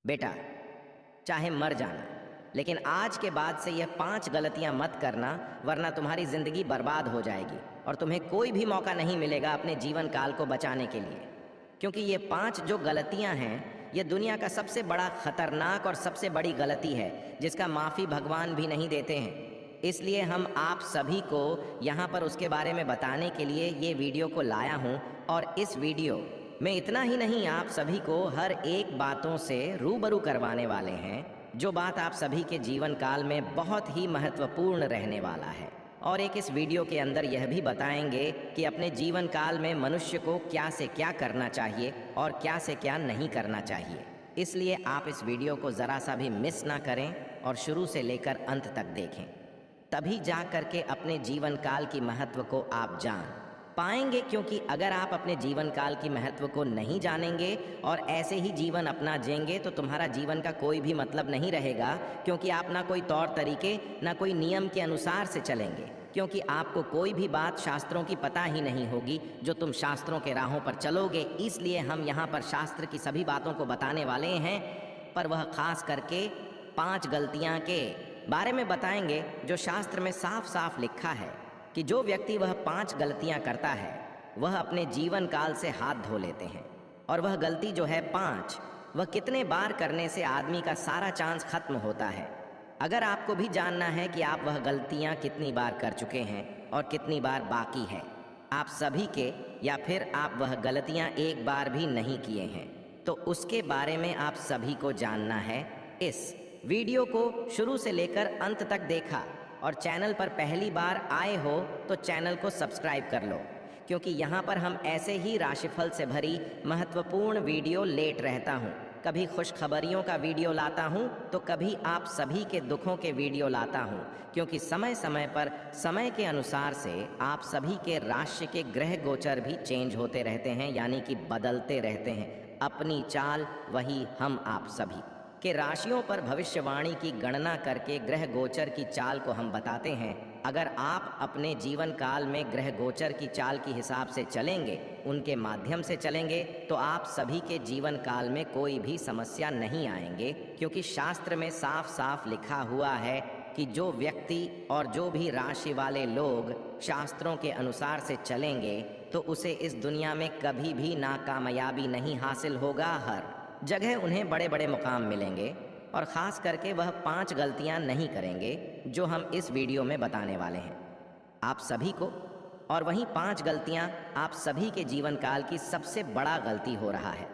बेटा, चाहे मर जाना, लेकिन आज के बाद से यह 5 गलतियां मत करना, वरना तुम्हारी ज़िंदगी बर्बाद हो जाएगी और तुम्हें कोई भी मौका नहीं मिलेगा अपने जीवन काल को बचाने के लिए। क्योंकि ये 5 जो गलतियां हैं, ये दुनिया का सबसे बड़ा खतरनाक और सबसे बड़ी गलती है, जिसका माफ़ी भगवान भी नहीं देते हैं। इसलिए हम आप सभी को यहाँ पर उसके बारे में बताने के लिए ये वीडियो को लाया हूँ। और इस वीडियो में इतना ही नहीं, आप सभी को हर एक बातों से रूबरू करवाने वाले हैं, जो बात आप सभी के जीवन काल में बहुत ही महत्वपूर्ण रहने वाला है। और एक इस वीडियो के अंदर यह भी बताएंगे कि अपने जीवन काल में मनुष्य को क्या से क्या करना चाहिए और क्या से क्या नहीं करना चाहिए। इसलिए आप इस वीडियो को ज़रा सा भी मिस ना करें और शुरू से लेकर अंत तक देखें, तभी जा करके अपने जीवन काल की महत्व को आप जान पाएंगे। क्योंकि अगर आप अपने जीवन काल की महत्व को नहीं जानेंगे और ऐसे ही जीवन अपना जिएंगे तो तुम्हारा जीवन का कोई भी मतलब नहीं रहेगा। क्योंकि आप ना कोई तौर तरीके ना कोई नियम के अनुसार से चलेंगे, क्योंकि आपको कोई भी बात शास्त्रों की पता ही नहीं होगी जो तुम शास्त्रों के राहों पर चलोगे। इसलिए हम यहाँ पर शास्त्र की सभी बातों को बताने वाले हैं, पर वह खास करके 5 गलतियाँ के बारे में बताएंगे जो शास्त्र में साफ साफ लिखा है कि जो व्यक्ति वह 5 गलतियां करता है वह अपने जीवन काल से हाथ धो लेते हैं। और वह गलती जो है 5, वह कितने बार करने से आदमी का सारा चांस खत्म होता है। अगर आपको भी जानना है कि आप वह गलतियां कितनी बार कर चुके हैं और कितनी बार बाकी है आप सभी के, या फिर आप वह गलतियां एक बार भी नहीं किए हैं, तो उसके बारे में आप सभी को जानना है। इस वीडियो को शुरू से लेकर अंत तक देखा और चैनल पर पहली बार आए हो तो चैनल को सब्सक्राइब कर लो, क्योंकि यहाँ पर हम ऐसे ही राशिफल से भरी महत्वपूर्ण वीडियो लेट रहता हूँ। कभी खुशखबरियों का वीडियो लाता हूँ तो कभी आप सभी के दुखों के वीडियो लाता हूँ, क्योंकि समय समय पर समय के अनुसार से आप सभी के राशि के ग्रह गोचर भी चेंज होते रहते हैं, यानी कि बदलते रहते हैं। अपनी चाल वही हम आप सभी के राशियों पर भविष्यवाणी की गणना करके ग्रह गोचर की चाल को हम बताते हैं। अगर आप अपने जीवन काल में ग्रह गोचर की चाल के हिसाब से चलेंगे, उनके माध्यम से चलेंगे, तो आप सभी के जीवन काल में कोई भी समस्या नहीं आएंगे। क्योंकि शास्त्र में साफ साफ लिखा हुआ है कि जो व्यक्ति और जो भी राशि वाले लोग शास्त्रों के अनुसार से चलेंगे तो उसे इस दुनिया में कभी भी नाकामयाबी नहीं हासिल होगा। हर जगह उन्हें बड़े बड़े मुकाम मिलेंगे और ख़ास करके वह 5 गलतियां नहीं करेंगे जो हम इस वीडियो में बताने वाले हैं आप सभी को। और वहीं 5 गलतियां आप सभी के जीवन काल की सबसे बड़ा गलती हो रहा है,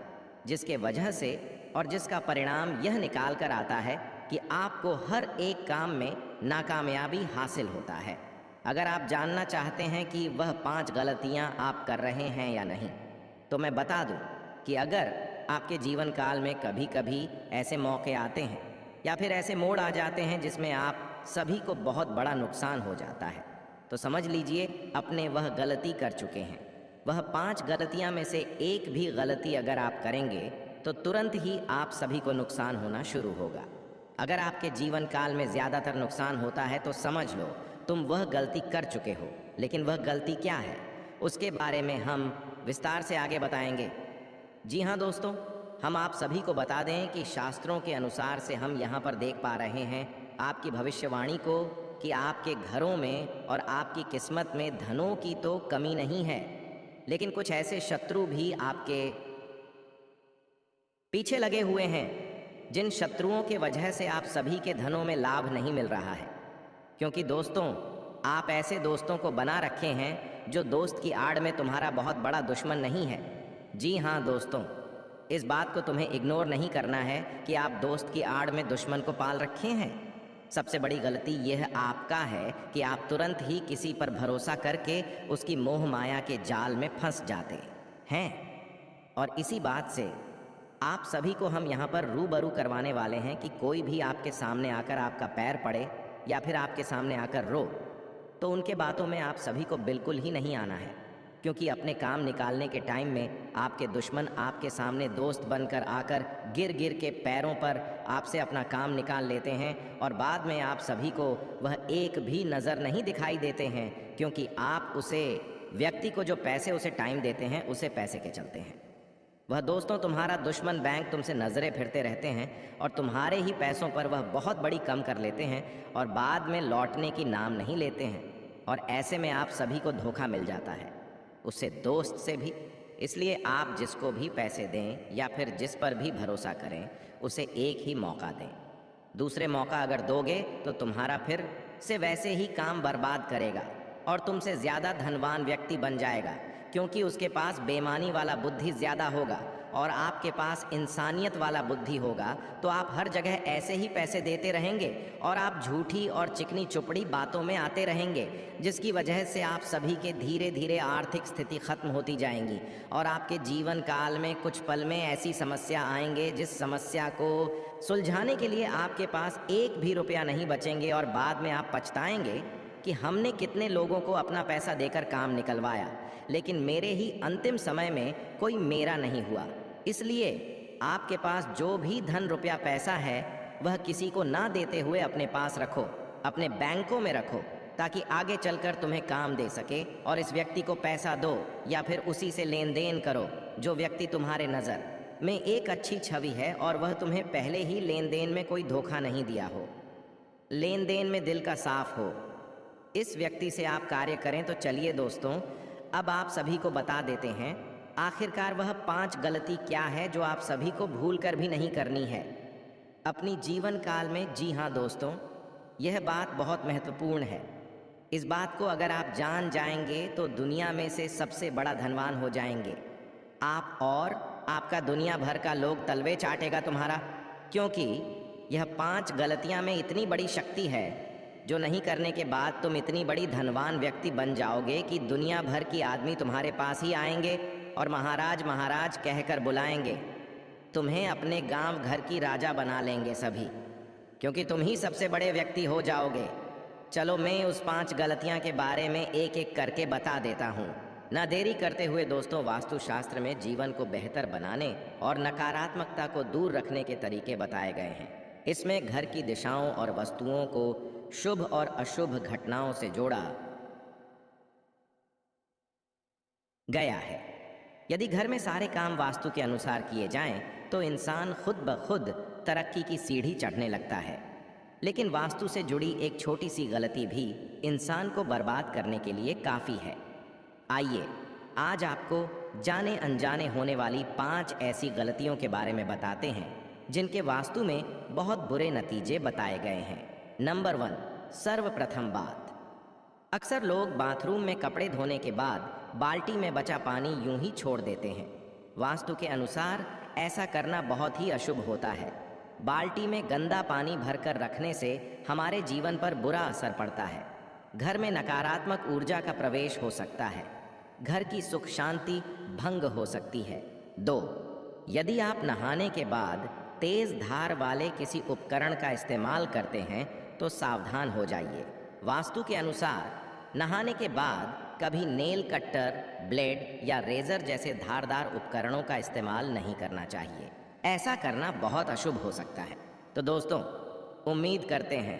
जिसके वजह से और जिसका परिणाम यह निकाल कर आता है कि आपको हर एक काम में नाकामयाबी हासिल होता है। अगर आप जानना चाहते हैं कि वह 5 गलतियां आप कर रहे हैं या नहीं, तो मैं बता दूं कि अगर आपके जीवन काल में कभी कभी ऐसे मौके आते हैं या फिर ऐसे मोड़ आ जाते हैं जिसमें आप सभी को बहुत बड़ा नुकसान हो जाता है, तो समझ लीजिए अपने वह गलती कर चुके हैं। वह 5 गलतियां में से एक भी गलती अगर आप करेंगे तो तुरंत ही आप सभी को नुकसान होना शुरू होगा। अगर आपके जीवन काल में ज़्यादातर नुकसान होता है तो समझ लो तुम वह गलती कर चुके हो। लेकिन वह गलती क्या है, उसके बारे में हम विस्तार से आगे बताएंगे। जी हाँ दोस्तों, हम आप सभी को बता दें कि शास्त्रों के अनुसार से हम यहाँ पर देख पा रहे हैं आपकी भविष्यवाणी को कि आपके घरों में और आपकी किस्मत में धनों की तो कमी नहीं है, लेकिन कुछ ऐसे शत्रु भी आपके पीछे लगे हुए हैं जिन शत्रुओं के वजह से आप सभी के धनों में लाभ नहीं मिल रहा है। क्योंकि दोस्तों, आप ऐसे दोस्तों को बना रखे हैं जो दोस्त की आड़ में तुम्हारा बहुत बड़ा दुश्मन नहीं है। जी हाँ दोस्तों, इस बात को तुम्हें इग्नोर नहीं करना है कि आप दोस्त की आड़ में दुश्मन को पाल रखे हैं। सबसे बड़ी गलती यह आपका है कि आप तुरंत ही किसी पर भरोसा करके उसकी मोह माया के जाल में फंस जाते हैं। और इसी बात से आप सभी को हम यहाँ पर रूबरू करवाने वाले हैं कि कोई भी आपके सामने आकर आपका पैर पड़े या फिर आपके सामने आकर रो, तो उनके बातों में आप सभी को बिल्कुल ही नहीं आना है। क्योंकि अपने काम निकालने के टाइम में आपके दुश्मन आपके सामने दोस्त बनकर आकर गिर गिर के पैरों पर आपसे अपना काम निकाल लेते हैं और बाद में आप सभी को वह एक भी नज़र नहीं दिखाई देते हैं, क्योंकि आप उसे व्यक्ति को जो पैसे उसे टाइम देते हैं उसे पैसे के चलते हैं। वह दोस्तों तुम्हारा दुश्मन बैंक तुमसे नजरें फिरते रहते हैं और तुम्हारे ही पैसों पर वह बहुत बड़ी कम कर लेते हैं और बाद में लौटने की नाम नहीं लेते हैं, और ऐसे में आप सभी को धोखा मिल जाता है, उससे दोस्त से भी। इसलिए आप जिसको भी पैसे दें या फिर जिस पर भी भरोसा करें, उसे एक ही मौका दें। दूसरे मौका अगर दोगे तो तुम्हारा फिर से वैसे ही काम बर्बाद करेगा और तुमसे ज़्यादा धनवान व्यक्ति बन जाएगा, क्योंकि उसके पास बेईमानी वाला बुद्धि ज़्यादा होगा और आपके पास इंसानियत वाला बुद्धि होगा। तो आप हर जगह ऐसे ही पैसे देते रहेंगे और आप झूठी और चिकनी चुपड़ी बातों में आते रहेंगे, जिसकी वजह से आप सभी के धीरे धीरे आर्थिक स्थिति खत्म होती जाएंगी और आपके जीवन काल में कुछ पल में ऐसी समस्या आएंगे जिस समस्या को सुलझाने के लिए आपके पास एक भी रुपया नहीं बचेंगे और बाद में आप पछताएंगे कि हमने कितने लोगों को अपना पैसा देकर काम निकलवाया, लेकिन मेरे ही अंतिम समय में कोई मेरा नहीं हुआ। इसलिए आपके पास जो भी धन रुपया पैसा है वह किसी को ना देते हुए अपने पास रखो, अपने बैंकों में रखो, ताकि आगे चलकर तुम्हें काम दे सके। और इस व्यक्ति को पैसा दो या फिर उसी से लेन देन करो जो व्यक्ति तुम्हारे नज़र में एक अच्छी छवि है और वह तुम्हें पहले ही लेन देन में कोई धोखा नहीं दिया हो, लेन देन में दिल का साफ हो। इस व्यक्ति से आप कार्य करें। तो चलिए दोस्तों, अब आप सभी को बता देते हैं आखिरकार वह 5 गलती क्या है जो आप सभी को भूल कर भी नहीं करनी है अपनी जीवन काल में। जी हाँ दोस्तों, यह बात बहुत महत्वपूर्ण है। इस बात को अगर आप जान जाएंगे तो दुनिया में से सबसे बड़ा धनवान हो जाएंगे आप, और आपका दुनिया भर का लोग तलवे चाटेगा तुम्हारा, क्योंकि यह 5 गलतियां में इतनी बड़ी शक्ति है जो नहीं करने के बाद तुम इतनी बड़ी धनवान व्यक्ति बन जाओगे कि दुनिया भर की आदमी तुम्हारे पास ही आएंगे और महाराज महाराज कहकर बुलाएंगे। तुम्हें अपने गांव घर की राजा बना लेंगे सभी, क्योंकि तुम ही सबसे बड़े व्यक्ति हो जाओगे। चलो मैं उस 5 गलतियां के बारे में एक एक करके बता देता हूँ। ना देरी करते हुए दोस्तों, वास्तुशास्त्र में जीवन को बेहतर बनाने और नकारात्मकता को दूर रखने के तरीके बताए गए हैं। इसमें घर की दिशाओं और वस्तुओं को शुभ और अशुभ घटनाओं से जोड़ा गया है। यदि घर में सारे काम वास्तु के अनुसार किए जाएं, तो इंसान खुद ब खुद तरक्की की सीढ़ी चढ़ने लगता है। लेकिन वास्तु से जुड़ी एक छोटी सी गलती भी इंसान को बर्बाद करने के लिए काफ़ी है। आइए आज आपको जाने अनजाने होने वाली 5 ऐसी गलतियों के बारे में बताते हैं जिनके वास्तु में बहुत बुरे नतीजे बताए गए हैं। नंबर 1, सर्वप्रथम बात, अक्सर लोग बाथरूम में कपड़े धोने के बाद बाल्टी में बचा पानी यूं ही छोड़ देते हैं। वास्तु के अनुसार ऐसा करना बहुत ही अशुभ होता है। बाल्टी में गंदा पानी भरकर रखने से हमारे जीवन पर बुरा असर पड़ता है। घर में नकारात्मक ऊर्जा का प्रवेश हो सकता है। घर की सुख शांति भंग हो सकती है। 2, यदि आप नहाने के बाद तेज धार वाले किसी उपकरण का इस्तेमाल करते हैं तो सावधान हो जाइए। वास्तु के अनुसार नहाने के बाद कभी नेल कट्टर, ब्लेड या रेजर जैसे धारदार उपकरणों का इस्तेमाल नहीं करना चाहिए। ऐसा करना बहुत अशुभ हो सकता है। तो दोस्तों, उम्मीद करते हैं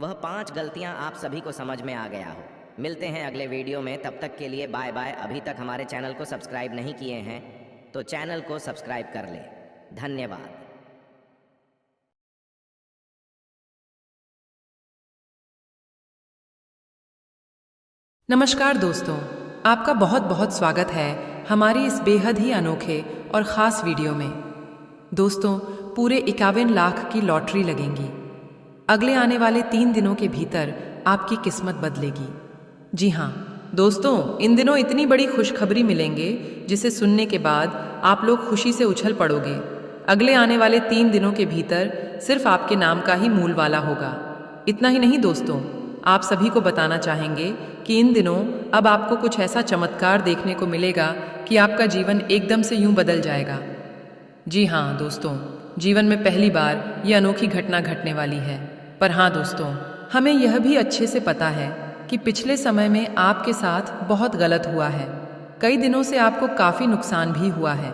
वह 5 गलतियां आप सभी को समझ में आ गया हो। मिलते हैं अगले वीडियो में, तब तक के लिए बाय बाय। अभी तक हमारे चैनल को सब्सक्राइब नहीं किए हैं तो चैनल को सब्सक्राइब कर लें। धन्यवाद। नमस्कार दोस्तों, आपका बहुत बहुत स्वागत है हमारी इस बेहद ही अनोखे और ख़ास वीडियो में। दोस्तों, पूरे 51 लाख की लॉटरी लगेंगी। अगले आने वाले 3 दिनों के भीतर आपकी किस्मत बदलेगी। जी हाँ दोस्तों, इन दिनों इतनी बड़ी खुशखबरी मिलेंगे जिसे सुनने के बाद आप लोग खुशी से उछल पड़ोगे। अगले आने वाले 3 दिनों के भीतर सिर्फ आपके नाम का ही मूल वाला होगा। इतना ही नहीं दोस्तों, आप सभी को बताना चाहेंगे कि इन दिनों अब आपको कुछ ऐसा चमत्कार देखने को मिलेगा कि आपका जीवन एकदम से यूं बदल जाएगा। जी हाँ दोस्तों, जीवन में पहली बार ये अनोखी घटना घटने वाली है। पर हाँ दोस्तों, हमें यह भी अच्छे से पता है कि पिछले समय में आपके साथ बहुत गलत हुआ है। कई दिनों से आपको काफ़ी नुकसान भी हुआ है।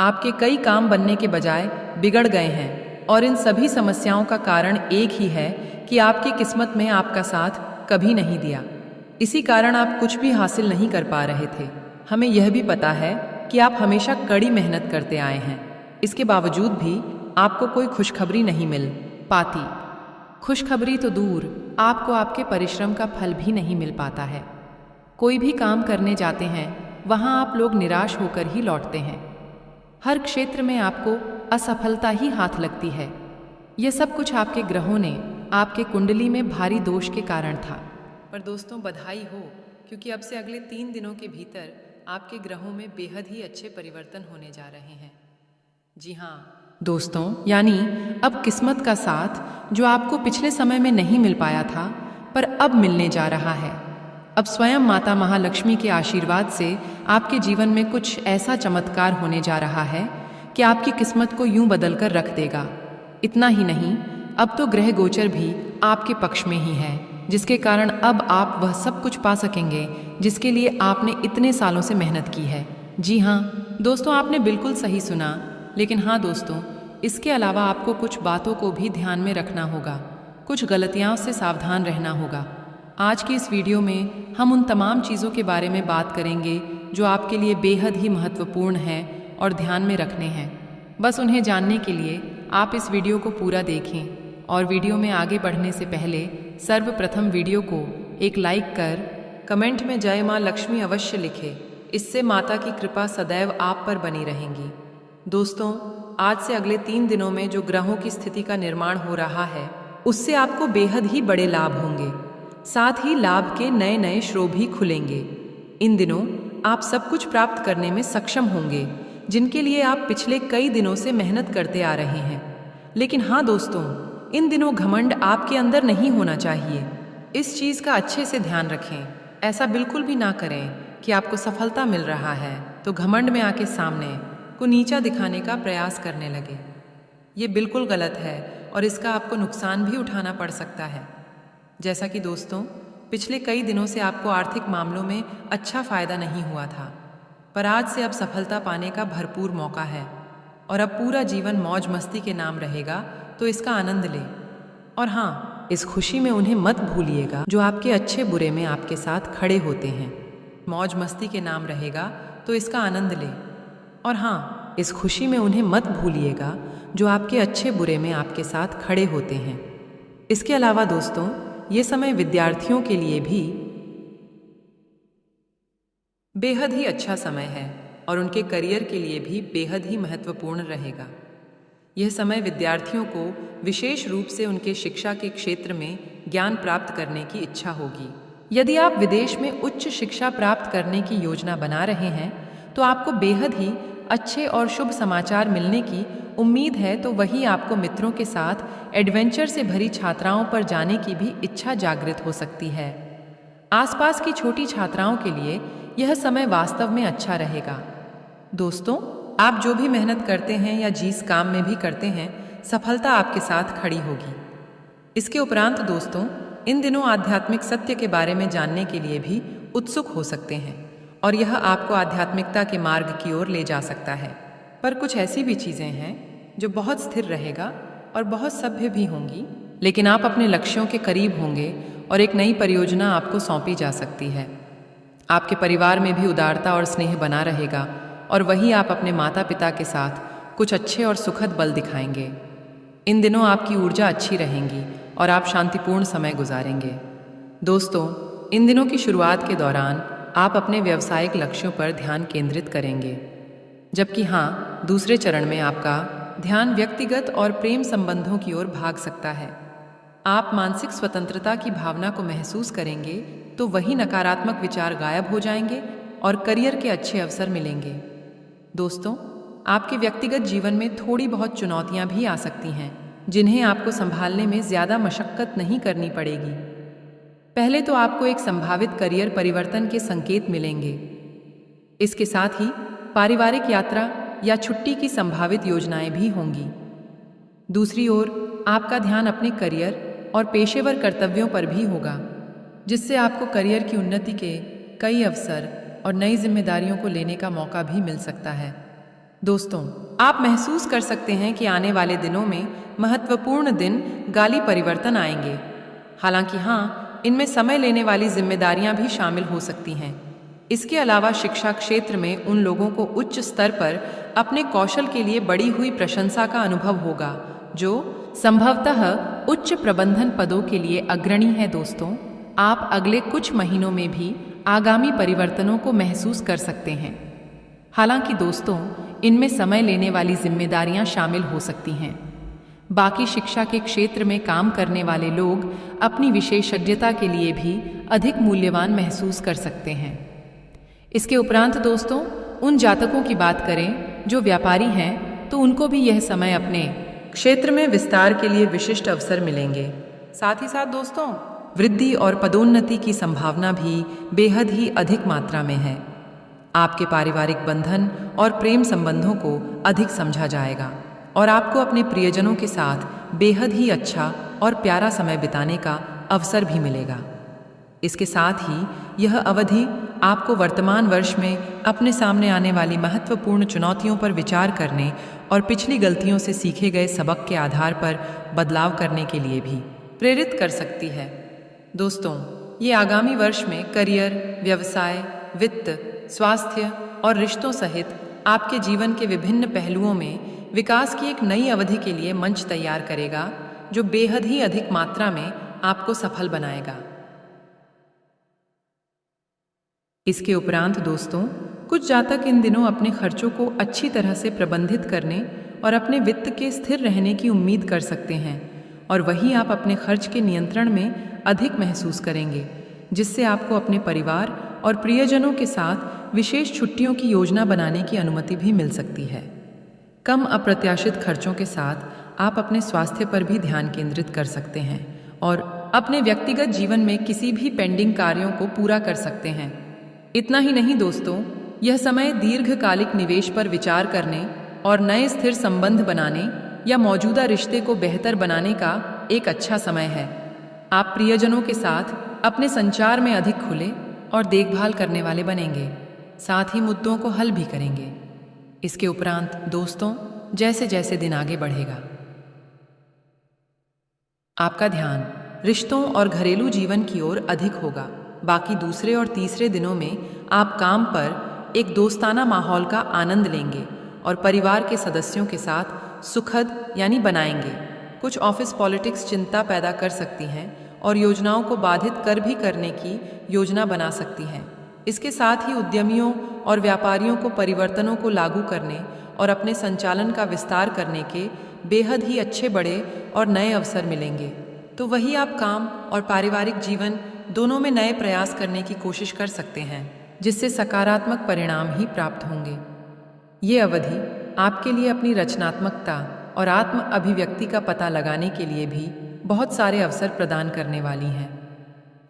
आपके कई काम बनने के बजाय बिगड़ गए हैं और इन सभी समस्याओं का कारण एक ही है कि आपकी किस्मत में आपका साथ कभी नहीं दिया। इसी कारण आप कुछ भी हासिल नहीं कर पा रहे थे। हमें यह भी पता है कि आप हमेशा कड़ी मेहनत करते आए हैं। इसके बावजूद भी आपको कोई खुशखबरी नहीं मिल पाती। खुशखबरी तो दूर, आपको आपके परिश्रम का फल भी नहीं मिल पाता है। कोई भी काम करने जाते हैं, वहाँ आप लोग निराश होकर ही लौटते हैं। हर क्षेत्र में आपको असफलता ही हाथ लगती है। यह सब कुछ आपके ग्रहों ने आपके कुंडली में भारी दोष के कारण था। पर दोस्तों, बधाई हो, क्योंकि अब से अगले 3 दिनों के भीतर आपके ग्रहों में बेहद ही अच्छे परिवर्तन होने जा रहे हैं। जी हाँ दोस्तों, यानी अब किस्मत का साथ जो आपको पिछले समय में नहीं मिल पाया था, पर अब मिलने जा रहा है। अब स्वयं माता महालक्ष्मी के आशीर्वाद से आपके जीवन में कुछ ऐसा चमत्कार होने जा रहा है कि आपकी किस्मत को यूं बदल कर रख देगा। इतना ही नहीं, अब तो ग्रह गोचर भी आपके पक्ष में ही है, जिसके कारण अब आप वह सब कुछ पा सकेंगे जिसके लिए आपने इतने सालों से मेहनत की है। जी हाँ दोस्तों, आपने बिल्कुल सही सुना। लेकिन हाँ दोस्तों, इसके अलावा आपको कुछ बातों को भी ध्यान में रखना होगा, कुछ गलतियों से सावधान रहना होगा। आज की इस वीडियो में हम उन तमाम चीज़ों के बारे में बात करेंगे जो आपके लिए बेहद ही महत्वपूर्ण है और ध्यान में रखने हैं। बस उन्हें जानने के लिए आप इस वीडियो को पूरा देखें, और वीडियो में आगे बढ़ने से पहले सर्वप्रथम वीडियो को एक लाइक कर कमेंट में जय माँ लक्ष्मी अवश्य लिखें। इससे माता की कृपा सदैव आप पर बनी रहेंगी। दोस्तों, आज से अगले 3 दिनों में जो ग्रहों की स्थिति का निर्माण हो रहा है, उससे आपको बेहद ही बड़े लाभ होंगे। साथ ही लाभ के नए नए स्रोत भी खुलेंगे। इन दिनों आप सब कुछ प्राप्त करने में सक्षम होंगे जिनके लिए आप पिछले कई दिनों से मेहनत करते आ रहे हैं। लेकिन हाँ दोस्तों, इन दिनों घमंड आपके अंदर नहीं होना चाहिए। इस चीज़ का अच्छे से ध्यान रखें। ऐसा बिल्कुल भी ना करें कि आपको सफलता मिल रहा है तो घमंड में आके सामने को नीचा दिखाने का प्रयास करने लगे। ये बिल्कुल गलत है और इसका आपको नुकसान भी उठाना पड़ सकता है। जैसा कि दोस्तों, पिछले कई दिनों से आपको आर्थिक मामलों में अच्छा फायदा नहीं हुआ था, पर आज से अब सफलता पाने का भरपूर मौका है और अब पूरा जीवन मौज मस्ती के नाम रहेगा, तो इसका आनंद लें। और हाँ, इस खुशी में उन्हें मत भूलिएगा जो आपके अच्छे बुरे में आपके साथ खड़े होते हैं। मौज मस्ती के नाम रहेगा तो इसका आनंद लें। और हाँ, इस खुशी में उन्हें मत भूलिएगा जो आपके अच्छे बुरे में आपके साथ खड़े होते हैं। इसके अलावा दोस्तों, ये समय विद्यार्थियों के लिए भी बेहद ही अच्छा समय है और उनके करियर के लिए भी बेहद ही महत्वपूर्ण रहेगा। यह समय विद्यार्थियों को विशेष रूप से उनके शिक्षा के क्षेत्र में ज्ञान प्राप्त करने की इच्छा होगी। यदि आप विदेश में उच्च शिक्षा प्राप्त करने की योजना बना रहे हैं तो आपको बेहद ही अच्छे और शुभ समाचार मिलने की उम्मीद है। तो वहीं आपको मित्रों के साथ एडवेंचर से भरी छात्राओं पर जाने की भी इच्छा जागृत हो सकती है। आसपास की छोटी छात्राओं के लिए यह समय वास्तव में अच्छा रहेगा। दोस्तों, आप जो भी मेहनत करते हैं या जिस काम में भी करते हैं, सफलता आपके साथ खड़ी होगी। इसके उपरांत दोस्तों, इन दिनों आध्यात्मिक सत्य के बारे में जानने के लिए भी उत्सुक हो सकते हैं और यह आपको आध्यात्मिकता के मार्ग की ओर ले जा सकता है। पर कुछ ऐसी भी चीज़ें हैं जो बहुत स्थिर रहेगा और बहुत सभ्य भी होंगी, लेकिन आप अपने लक्ष्यों के करीब होंगे और एक नई परियोजना आपको सौंपी जा सकती है। आपके परिवार में भी उदारता और स्नेह बना रहेगा और वही आप अपने माता पिता के साथ कुछ अच्छे और सुखद पल दिखाएंगे। इन दिनों आपकी ऊर्जा अच्छी रहेगी और आप शांतिपूर्ण समय गुजारेंगे। दोस्तों, इन दिनों की शुरुआत के दौरान आप अपने व्यावसायिक लक्ष्यों पर ध्यान केंद्रित करेंगे, जबकि हाँ, दूसरे चरण में आपका ध्यान व्यक्तिगत और प्रेम संबंधों की ओर भाग सकता है। आप मानसिक स्वतंत्रता की भावना को महसूस करेंगे तो वही नकारात्मक विचार गायब हो जाएंगे और करियर के अच्छे अवसर मिलेंगे। दोस्तों, आपके व्यक्तिगत जीवन में थोड़ी बहुत चुनौतियां भी आ सकती हैं, जिन्हें आपको संभालने में ज़्यादा मशक्कत नहीं करनी पड़ेगी। पहले तो आपको एक संभावित करियर परिवर्तन के संकेत मिलेंगे। इसके साथ ही पारिवारिक यात्रा या छुट्टी की संभावित योजनाएं भी होंगी। दूसरी ओर आपका ध्यान अपने करियर और पेशेवर कर्तव्यों पर भी होगा, जिससे आपको करियर की उन्नति के कई अवसर और नई जिम्मेदारियों को लेने का मौका भी मिल सकता है। दोस्तों, आप महसूस कर सकते हैं कि आने वाले दिनों में महत्वपूर्ण दिन गाली परिवर्तन आएंगे। हालांकि हाँ, इनमें समय लेने वाली जिम्मेदारियां भी शामिल हो सकती हैं। इसके अलावा शिक्षा क्षेत्र में उन लोगों को उच्च स्तर पर अपने कौशल के लिए बढ़ी हुई प्रशंसा का अनुभव होगा जो संभवतः उच्च प्रबंधन पदों के लिए अग्रणी है। दोस्तों, आप अगले कुछ महीनों में भी आगामी परिवर्तनों को महसूस कर सकते हैं। हालांकि दोस्तों, इनमें समय लेने वाली जिम्मेदारियां शामिल हो सकती हैं। बाकी शिक्षा के क्षेत्र में काम करने वाले लोग अपनी विशेषज्ञता के लिए भी अधिक मूल्यवान महसूस कर सकते हैं। इसके उपरांत दोस्तों, उन जातकों की बात करें जो व्यापारी हैं, तो उनको भी यह समय अपने क्षेत्र में विस्तार के लिए विशिष्ट अवसर मिलेंगे। साथ ही साथ दोस्तों, वृद्धि और पदोन्नति की संभावना भी बेहद ही अधिक मात्रा में है। आपके पारिवारिक बंधन और प्रेम संबंधों को अधिक समझा जाएगा और आपको अपने प्रियजनों के साथ बेहद ही अच्छा और प्यारा समय बिताने का अवसर भी मिलेगा। इसके साथ ही यह अवधि आपको वर्तमान वर्ष में अपने सामने आने वाली महत्वपूर्ण चुनौतियों पर विचार करने और पिछली गलतियों से सीखे गए सबक के आधार पर बदलाव करने के लिए भी प्रेरित कर सकती है। दोस्तों, ये आगामी वर्ष में करियर, व्यवसाय, वित्त, स्वास्थ्य और रिश्तों सहित आपके जीवन के विभिन्न पहलुओं में विकास की एक नई अवधि के लिए मंच तैयार करेगा जो बेहद ही अधिक मात्रा में आपको सफल बनाएगा। इसके उपरांत दोस्तों, कुछ जातक इन दिनों अपने खर्चों को अच्छी तरह से प्रबंधित करने और अपने वित्त के स्थिर रहने की उम्मीद कर सकते हैं और वहीं आप अपने खर्च के नियंत्रण में अधिक महसूस करेंगे, जिससे आपको अपने परिवार और प्रियजनों के साथ विशेष छुट्टियों की योजना बनाने की अनुमति भी मिल सकती है। कम अप्रत्याशित खर्चों के साथ आप अपने स्वास्थ्य पर भी ध्यान केंद्रित कर सकते हैं और अपने व्यक्तिगत जीवन में किसी भी पेंडिंग कार्यों को पूरा कर सकते हैं। इतना ही नहीं दोस्तों, यह समय दीर्घकालिक निवेश पर विचार करने और नए स्थिर संबंध बनाने या मौजूदा रिश्ते को बेहतर बनाने का एक अच्छा समय है। आप प्रियजनों के साथ अपने संचार में अधिक खुले और देखभाल करने वाले बनेंगे, साथ ही मुद्दों को हल भी करेंगे। इसके उपरांत दोस्तों, जैसे जैसे दिन आगे बढ़ेगा, आपका ध्यान रिश्तों और घरेलू जीवन की ओर अधिक होगा। बाकी दूसरे और तीसरे दिनों में आप काम पर एक दोस्ताना माहौल का आनंद लेंगे और परिवार के सदस्यों के साथ सुखद यानी बनाएंगे। कुछ ऑफिस पॉलिटिक्स चिंता पैदा कर सकती हैं और योजनाओं को बाधित कर भी करने की योजना बना सकती हैं। इसके साथ ही उद्यमियों और व्यापारियों को परिवर्तनों को लागू करने और अपने संचालन का विस्तार करने के बेहद ही अच्छे बड़े और नए अवसर मिलेंगे। तो वही आप काम और पारिवारिक जीवन दोनों में नए प्रयास करने की कोशिश कर सकते हैं, जिससे सकारात्मक परिणाम ही प्राप्त होंगे। ये अवधि आपके लिए अपनी रचनात्मकता और आत्म अभिव्यक्ति का पता लगाने के लिए भी बहुत सारे अवसर प्रदान करने वाली हैं।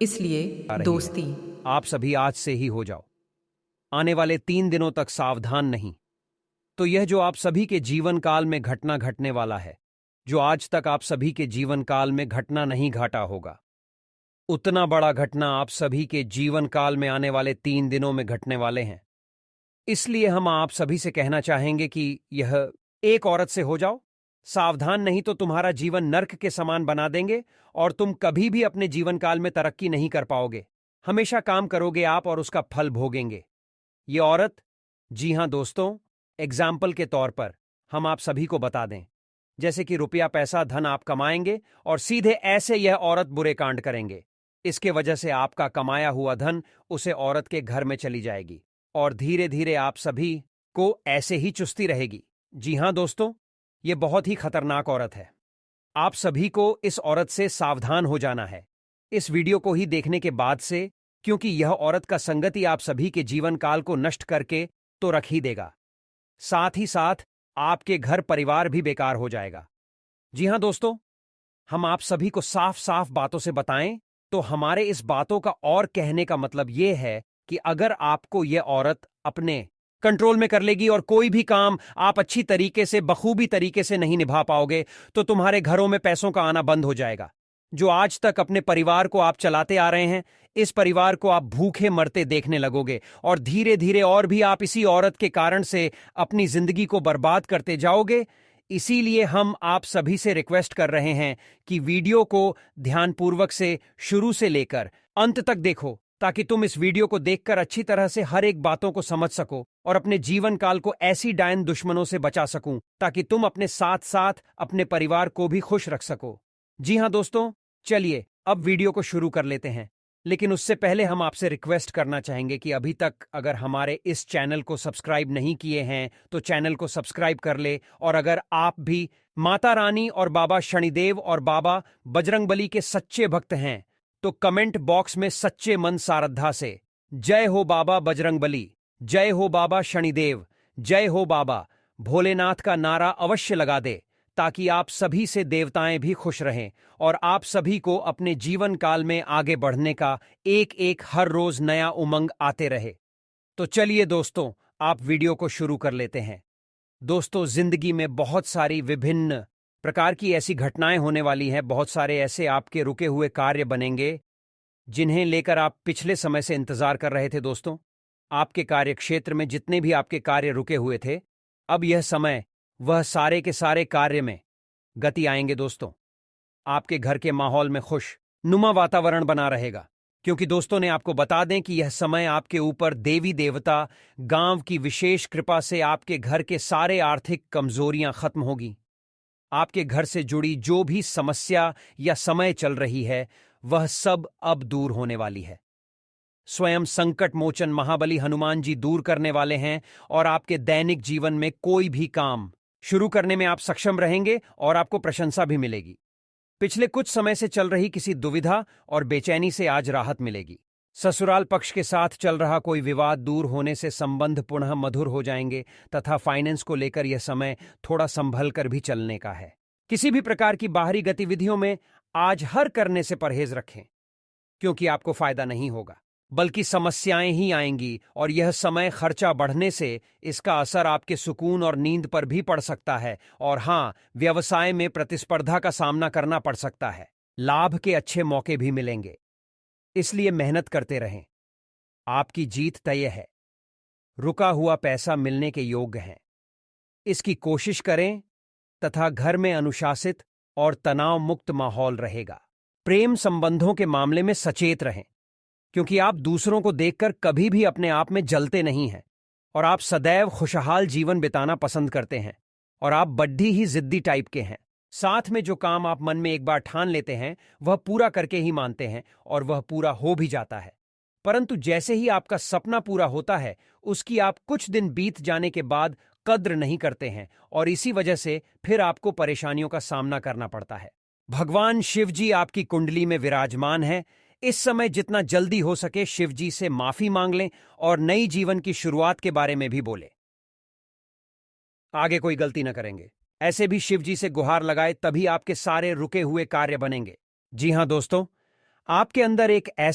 इसलिए दोस्ती, आप सभी आज से ही हो जाओ। आने वाले 3 दिनों तक सावधान नहीं। तो यह जो आप सभी के जीवन काल में घटना घटने वाला है, जो आज तक आप सभी के जीवन काल में घटना नहीं घटा होगा, उतना बड़ा घटना आप सभी के जीवन काल में आने वाले 3 दिनों में घटने वाले हैं। इसलिए हम आप सभी से कहना चाहेंगे कि यह एक औरत से हो जाओ। सावधान नहीं तो तुम्हारा जीवन नर्क के समान बना देंगे और तुम कभी भी अपने जीवन काल में तरक्की नहीं कर पाओगे। हमेशा काम करोगे आप और उसका फल भोगेंगे। ये औरत, जी हां दोस्तों, एग्जाम्पल के तौर पर हम आप सभी को बता दें, जैसे कि रुपया पैसा धन आप कमाएंगे और सीधे ऐसे यह औरत बुरे कांड करेंगे। इसके वजह से आपका कमाया हुआ धन उसे औरत के घर में चली जाएगी और धीरे धीरे आप सभी को ऐसे ही चुस्ती रहेगी। जी हां दोस्तों, ये बहुत ही खतरनाक औरत है। आप सभी को इस औरत से सावधान हो जाना है इस वीडियो को ही देखने के बाद से, क्योंकि यह औरत का संगति आप सभी के जीवन काल को नष्ट करके तो रख ही देगा, साथ ही साथ आपके घर परिवार भी बेकार हो जाएगा। जी हां दोस्तों, हम आप सभी को साफ साफ बातों से बताएं तो हमारे इस बातों का और कहने का मतलब यह है कि अगर आपको यह औरत अपने कंट्रोल में कर लेगी और कोई भी काम आप अच्छी तरीके से बखूबी तरीके से नहीं निभा पाओगे, तो तुम्हारे घरों में पैसों का आना बंद हो जाएगा। जो आज तक अपने परिवार को आप चलाते आ रहे हैं, इस परिवार को आप भूखे मरते देखने लगोगे और धीरे धीरे और भी आप इसी औरत के कारण से अपनी जिंदगी को बर्बाद करते जाओगे। इसीलिए हम आप सभी से रिक्वेस्ट कर रहे हैं कि वीडियो को ध्यानपूर्वक से शुरू से लेकर अंत तक देखो ताकि तुम इस वीडियो को देखकर अच्छी तरह से हर एक बातों को समझ सको और अपने जीवन काल को ऐसी डायन दुश्मनों से बचा सकूं ताकि तुम अपने साथ साथ अपने परिवार को भी खुश रख सको। जी हां दोस्तों, चलिए अब वीडियो को शुरू कर लेते हैं। लेकिन उससे पहले हम आपसे रिक्वेस्ट करना चाहेंगे कि अभी तक अगर हमारे इस चैनल को सब्सक्राइब नहीं किए हैं तो चैनल को सब्सक्राइब कर ले, और अगर आप भी माता रानी और बाबा शनिदेव और बाबा बजरंगबली के सच्चे भक्त हैं तो कमेंट बॉक्स में सच्चे मन सारधा से जय हो बाबा बजरंगबली, जय हो बाबा शनिदेव, जय हो बाबा भोलेनाथ का नारा अवश्य लगा दे, ताकि आप सभी से देवताएं भी खुश रहें और आप सभी को अपने जीवन काल में आगे बढ़ने का एक एक हर रोज नया उमंग आते रहे। तो चलिए दोस्तों, आप वीडियो को शुरू कर लेते हैं। दोस्तों, जिंदगी में बहुत सारी विभिन्न प्रकार की ऐसी घटनाएं होने वाली हैं, बहुत सारे ऐसे आपके रुके हुए कार्य बनेंगे जिन्हें लेकर आप पिछले समय से इंतजार कर रहे थे। दोस्तों, आपके कार्य क्षेत्र में जितने भी आपके कार्य रुके हुए थे, अब यह समय वह सारे के सारे कार्य में गति आएंगे। दोस्तों, आपके घर के माहौल में खुश नुमा वातावरण बना रहेगा, क्योंकि दोस्तों ने आपको बता दें कि यह समय आपके ऊपर देवी देवता गांव की विशेष कृपा से आपके घर के सारे आर्थिक कमजोरियां खत्म होगी। आपके घर से जुड़ी जो भी समस्या या समय चल रही है वह सब अब दूर होने वाली है। स्वयं संकट मोचन महाबली हनुमान जी दूर करने वाले हैं और आपके दैनिक जीवन में कोई भी काम शुरू करने में आप सक्षम रहेंगे और आपको प्रशंसा भी मिलेगी। पिछले कुछ समय से चल रही किसी दुविधा और बेचैनी से आज राहत मिलेगी। ससुराल पक्ष के साथ चल रहा कोई विवाद दूर होने से संबंध पुनः मधुर हो जाएंगे तथा फाइनेंस को लेकर यह समय थोड़ा संभल कर भी चलने का है। किसी भी प्रकार की बाहरी गतिविधियों में आज हर करने से परहेज रखें, क्योंकि आपको फायदा नहीं होगा बल्कि समस्याएं ही आएंगी, और यह समय खर्चा बढ़ने से इसका असर आपके सुकून और नींद पर भी पड़ सकता है। और हां, व्यवसाय में प्रतिस्पर्धा का सामना करना पड़ सकता है। लाभ के अच्छे मौके भी मिलेंगे, इसलिए मेहनत करते रहें। आपकी जीत तय है। रुका हुआ पैसा मिलने के योग्य है, इसकी कोशिश करें तथा घर में अनुशासित और तनाव मुक्त माहौल रहेगा। प्रेम संबंधों के मामले में सचेत रहें, क्योंकि आप दूसरों को देखकर कभी भी अपने आप में जलते नहीं हैं और आप सदैव खुशहाल जीवन बिताना पसंद करते हैं और आप बड्ढी ही जिद्दी टाइप के हैं। साथ में जो काम आप मन में एक बार ठान लेते हैं वह पूरा करके ही मानते हैं और वह पूरा हो भी जाता है। परंतु जैसे ही आपका सपना पूरा होता है उसकी आप कुछ दिन बीत जाने के बाद कद्र नहीं करते हैं और इसी वजह से फिर आपको परेशानियों का सामना करना पड़ता है। भगवान शिव जी आपकी कुंडली में विराजमान है। इस समय जितना जल्दी हो सके शिव जी से माफी मांग लें और नई जीवन की शुरुआत के बारे में भी बोले। आगे कोई गलती न करेंगे, ऐसे भी शिव जी से गुहार लगाए, तभी आपके सारे रुके हुए कार्य बनेंगे। जी हां दोस्तों, आपके अंदर एक